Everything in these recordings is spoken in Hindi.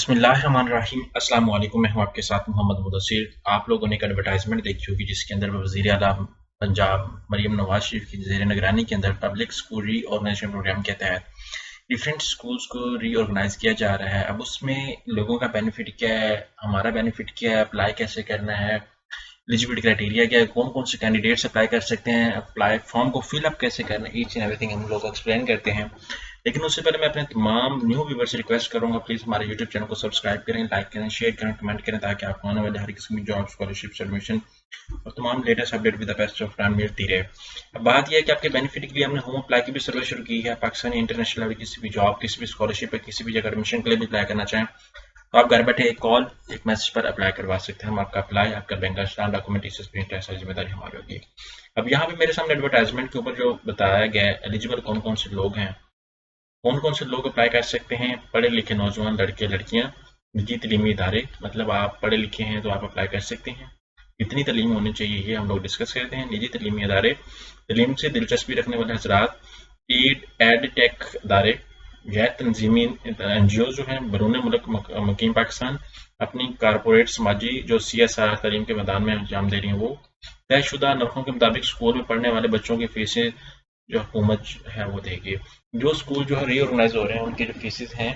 बिस्मिल्लाहिर्रहमानिर्रहीम। अस्सलाम वालेकुम। मैं हूं आपके साथ मोहम्मद मुदस्सिर। आप लोगों ने एक एडवर्टाइजमेंट देखी होगी जिसके अंदर वज़ीर आला पंजाब मरियम नवाज शरीफ की ज़ेर निगरानी के अंदर पब्लिक स्कूल रीऑर्गेनाइजेशन प्रोग्राम के तहत डिफरेंट स्कूल्स को रीऑर्गेनाइज किया जा रहा है। अब उसमें लोगों का बेनिफिट क्या है, हमारा बेनिफिट क्या है, अप्लाई कैसे करना है, एलिजिबिलिटी क्राइटेरिया क्या है, कौन कौन से कैंडिडेट्स अप्लाई कर सकते हैं, अप्लाई फॉर्म को फिलअप कैसे करना है, ईच एंड एवरीथिंग हम लोग एक्सप्लेन करते हैं। लेकिन उससे पहले मैं अपने तमाम न्यू व्यूवर से रिक्वेस्ट करूंगा, प्लीज़ हमारे यूट्यूब चैनल को सब्सक्राइब करें, लाइक करें, शेयर करें, कमेंट करें, ताकि आपको आने वाले हर किस्म की जॉब, स्कॉलरशिप, एडमिशन और तमाम latest update with the best of time मिलती रहे। अब बात यह है कि आपके बेनिफिट के लिए हमने होम अप्लाई की भी सर्विस शुरू की है। पाकिस्तानी इंटरनेशनल लेवल किसी भी जॉब, किसी भी स्कॉलरशिप या किसी भी जगह एडमिशन के लिए भी अप्लाई करना चाहें तो आप घर बैठे एक कॉल, एक मैसेज पर अप्लाई करवा सकते हैं। हम आपका अप्लाई, आपका बैंक का स्टाम्प, डॉक्यूमेंटेशन, प्रिंट, सारी जिम्मेदारी हमारी होगी। अब यहाँ पे मेरे सामने एडवर्टाइजमेंट के ऊपर जो बताया गया है, एलिजिबल कौन कौन से लोग हैं, कौन कौन से लोग अप्लाई कर सकते हैं। पढ़े लिखे नौजवान लड़के लड़कियां, निजी तलीमी इदारे, मतलब आप पढ़े लिखे हैं तो आप अप्लाई कर सकते हैं। कितनी तलीम होनी चाहिए ये हम लोग डिस्कस करते हैं। निजी तलीमी इदारे, तलीम से दिलचस्पी रखने वाले हजरात, एड टेक इदारे, गैर तंजीमी NGO जो हैं बैरून मुल्क मुकीम पाकिस्तान अपनी कारपोरेट समाजी जो CSR तलीम के मैदान में अंजाम दे रही हैं, वो तयशुदा नरखों के मुताबिक स्कूल में पढ़ने वाले बच्चों की फीसें जो हुकूमत है वो देगी। जो स्कूल जो है रीऑर्गेनाइज हो रहे हैं उनकी जो फीसेस हैं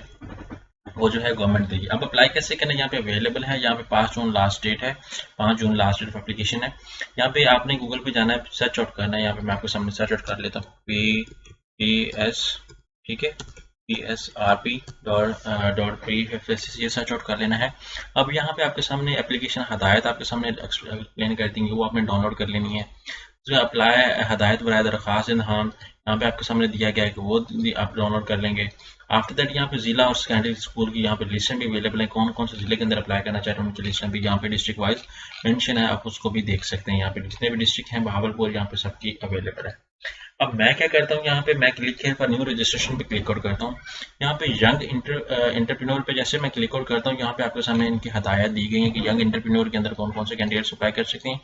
वो जो है गवर्नमेंट देगी। अब अप्लाई कैसे करना है, यहाँ पे अवेलेबल है, यहाँ पे 5 जून लास्ट डेट है, 5 जून लास्ट डेट ऑफ एप्लीकेशन है। यहाँ पे आपने गूगल पे जाना है, सर्च आउट करना है। यहाँ पे मैं आपके सामने सर्च आउट कर लेता हूँ, PES, ठीक है, PSRP डॉट PFS, ये सर्च आउट कर लेना है। अब यहाँ पे आपके सामने एप्लीकेशन हदायत आपके सामने एक्सप्लेन कर देंगे, वो आपने डाउनलोड कर लेनी है। जो अप्लाई हदायत बराए दरख्वास्त इंतहान यहाँ पे आपके सामने दिया गया है कि वो आप डाउनलोड कर लेंगे। आफ्टर दैट यहाँ पे जिला और सेकेंडरी स्कूल की यहाँ पे लिस्टें भी अवेलेबल है, कौन कौन से जिले के अंदर अप्लाई करना चाह रहे हैं उनकी लिस्टें भी यहाँ पे डिस्ट्रिक्ट वाइज मेंशन है, आप उसको भी देख सकते हैं। यहाँ पे जितने भी डिस्ट्रिक्ट हैं बहावलपुर, यहाँ पे सबकी अवेलेबल है। अब मैं क्या करता हूँ, यहाँ पे मैं क्लिक here पर न्यू रजिस्ट्रेशन पे क्लिक आउट करता हूँ। यहाँ पे यंग इंटरप्रेन्योर पे जैसे मैं क्लिक आउट करता हूँ, यहाँ पे आपके सामने इनकी हदायत दी गई है कि यंग इंटरप्रेन्योर के अंदर कौन कौन से कैंडिडेट्स अप्लाई कर सकते हैं।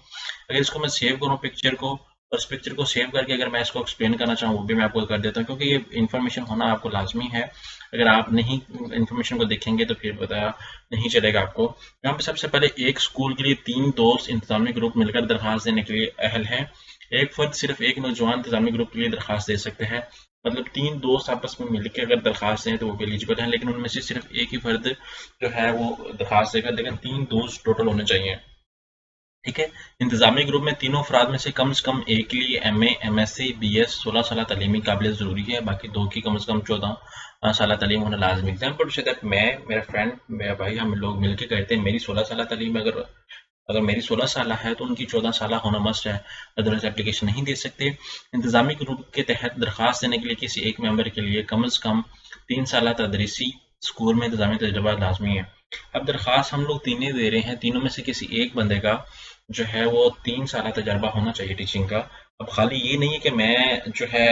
अगर इसको मैं सेव करूँ पिक्चर को, और उस पिक्चर को सेव करके अगर मैं इसको एक्सप्लेन करना चाहूँ वो भी मैं आपको कर देता हूँ, क्योंकि ये इन्फॉर्मेशन होना आपको लाजमी है। अगर आप नहीं इन्फॉर्मेशन को देखेंगे तो फिर पता नहीं चलेगा आपको। यहाँ पे सबसे पहले एक स्कूल के लिए 3 दोस्त इंतजामी ग्रुप मिलकर दरख्वास्त देने के लिए अहल हैं। एक फर्द सिर्फ एक नौजवान इंतजामी ग्रुप के लिए दरख्वास्त दे सकते हैं। मतलब 3 दोस्त आपस में मिलकर अगर दरख्वास्त दें तो वो भी एलिजिबल हैं, लेकिन उनमें से सिर्फ एक ही फर्द जो है वो दरख्वास्त देगा, लेकिन 3 दोस्त टोटल होने चाहिए। ठीक है। इंतजामी ग्रुप में तीनों अफराद में से कम एक के लिए MA, MSc, BS 16 साल तलीमी काबिलियत ज़रूरी है, बाकी 2 की कम से कम 14 साल तलीम होना लाजमी। एग्जाम्पल से दैट मैं, मेरा फ्रेंड, मेरा भाई, हम लोग मिलकर करते हैं। मेरी 16 साल तलीम, अगर मेरी 16 साल है तो उनकी 14 साल होना मस्ट है, अदरवाइज एप्लीकेशन नहीं दे सकते। इंतजामी ग्रुप के तहत दरख्वास्त देने के लिए किसी एक मेंबर के लिए कम से कम 3 साल तदरीसी स्कूल में इंतजामी तजर्बा लाजमी है। अब दरख्वास्त हम लोग तीनों दे रहे हैं, तीनों में से किसी एक बंदे का जो है वो 3 साल तजर्बा होना चाहिए टीचिंग का। अब खाली ये नहीं है कि मैं जो है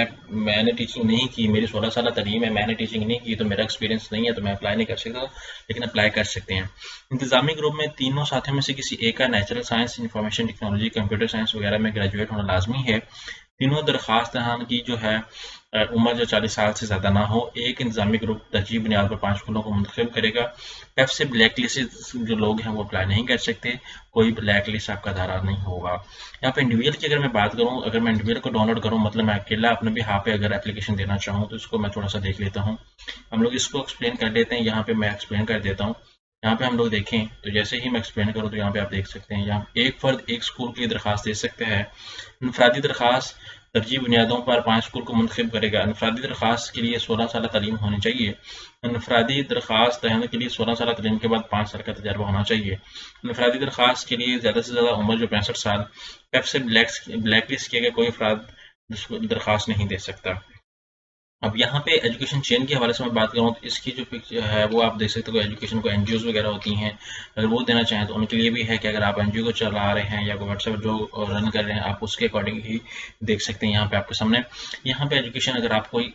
मैंने टीचिंग नहीं की, मेरी 16 साल तलीम है, मैंने टीचिंग नहीं की तो मेरा एक्सपीरियंस नहीं है तो मैं अप्लाई नहीं कर सकता, लेकिन अप्लाई कर सकते हैं। इंतजामी ग्रुप में तीनों साथियों में से किसी एक का natural science, information technology, computer science वगैरह में ग्रेजुएट होना लाजमी है। तीनों दरख्वास्त की जो है उम्र जो 40 साल से ज़्यादा ना हो। एक इंतजामी ग्रुप तरजीह बुनियाद पर 5 स्कूलों को मुंतखब करेगा। एफ से ब्लैक लिस्ट जो लोग हैं वो अप्लाई नहीं कर सकते, कोई ब्लैक लिस्ट आपका धारा नहीं होगा। यहाँ पे इंडिविजुअल की अगर मैं बात करूँ, अगर मैं इंडिविजुअल को डाउनलोड करूँ, मतलब मैं अकेला अपने भी पे अगर एप्लीकेशन देना चाहूँ तो इसको मैं थोड़ा सा देख लेता हूँ। हम लोग इसको एक्सप्लेन कर लेते हैं, यहाँ पे मैं एक्सप्लेन कर देता हूँ। यहाँ पे हम लोग देखें तो जैसे ही मैं एक्सप्लेन करूँ तो यहाँ पे आप देख सकते हैं, यहाँ एक फर्द एक स्कूल की दरख्वास्त दे सकते हैं। इनफरादी दरख्वास्त तरजीह बुनियादों पर 5 स्कूल को मुंतखब करेगा। इनफरादी दरख्वास्त के लिए 16 साल तलीम होनी चाहिए। इनफरादी दरख्वास्त देने के लिए 16 साल तलीम के बाद 5 साल का तजर्बा होना चाहिए। इनफरादी दरख्वास्त के लिए ज़्यादा से ज़्यादा उम्र जो 65 साल। एफ से ब्लैक लिस्ट किए गए कोई अफराद दरख्वास्त नहीं दे सकता। अब यहाँ पे एजुकेशन चेन के हवाले से मैं बात करूँ तो इसकी जो पिक्चर है वो आप देख सकते हो, एजुकेशन को NGOs वगैरह होती हैं, अगर वो देना चाहें तो उनके लिए भी है कि अगर आप NGO को चला रहे हैं या कोई व्हाट्सएप जो रन कर रहे हैं आप उसके अकॉर्डिंग ही देख सकते हैं। यहाँ पे आपके सामने यहाँ पे एजुकेशन, अगर आप कोई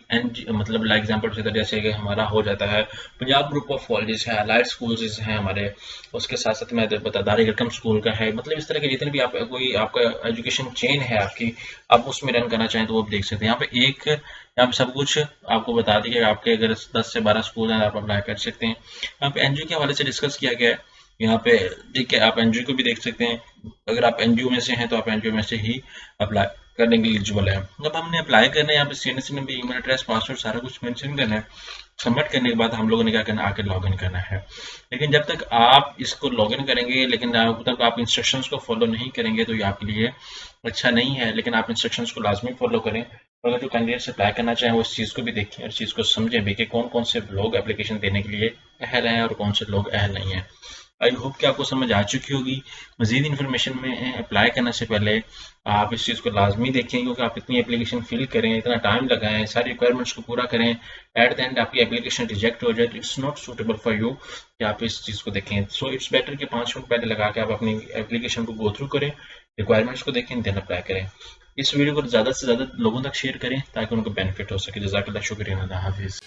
मतलब लाइक एग्जाम्पल से जैसे कि हमारा हो जाता है पंजाब ग्रुप ऑफ कॉलेज है, अलाइड स्कूल हैं हमारे, उसके साथ साथ मैं बता दारिल स्कूल का है, मतलब इस तरह के जितने भी आप कोई आपका एजुकेशन चेन है आपकी, आप उसमें रन करना चाहें तो वो देख सकते हैं। यहाँ पे एक यहाँ पे सब कुछ आपको बता दिया कि आपके अगर 10 से 12 स्कूल हैं आप अप्लाई कर सकते हैं। यहाँ पे एनजीओ के हवाले से डिस्कस किया गया है। यहाँ पे ठीक है, आप एनजीओ को भी देख सकते हैं। अगर आप एनजीओ में से हैं तो आप एनजीओ में से ही अप्लाई करने के लिए एलिजिबल है। जब हमने अप्लाई करना है, यहाँ पे सीएनएस में भी ईमेल एड्रेस, पासवर्ड सारा कुछ मेंशन करना है। सबमिट करने के बाद हम लोगों ने क्या करना है, आके लॉगिन करना है। लेकिन जब तक आप इसको लॉगिन करेंगे लेकिन जब तक आप इंस्ट्रक्शंस को फॉलो नहीं करेंगे तो ये आपके लिए अच्छा नहीं है। लेकिन आप इंस्ट्रक्शंस को लाजमी फॉलो करें। अगर जो कैंडिडेट्स अप्लाई करना चाहें वो इस चीज़ को भी देखें और इस चीज़ को समझें भी कि कौन कौन से लोग एप्लीकेशन देने के लिए अहल हैं और कौन से लोग अहल नहीं हैं। आई होप कि आपको समझ आ चुकी होगी। मज़ीद इन्फॉर्मेशन में अप्लाई करने से पहले आप इस चीज़ को लाजमी देखें, क्योंकि आप इतनी एप्लीकेशन फिल करें, इतना टाइम लगाएं, सारी रिक्वायरमेंट्स को पूरा करें, एट द एंड आपकी एप्लीकेशन रिजेक्ट हो जाए तो it's not suitable for you कि आप इस चीज़ को देखें। सो इट्स बेटर कि 5 मिनट पहले लगा के आप अपनी एप्लीकेशन को गो थ्रू करें, रिक्वायरमेंट्स को देखें, देन अप्लाई करें। इस वीडियो को ज़्यादा से ज़्यादा लोगों तक शेयर करें ताकि उनको बेनिफिट हो सके। जज़ाकल्लाह, शुक्रिया, अल्लाह हाफिज़।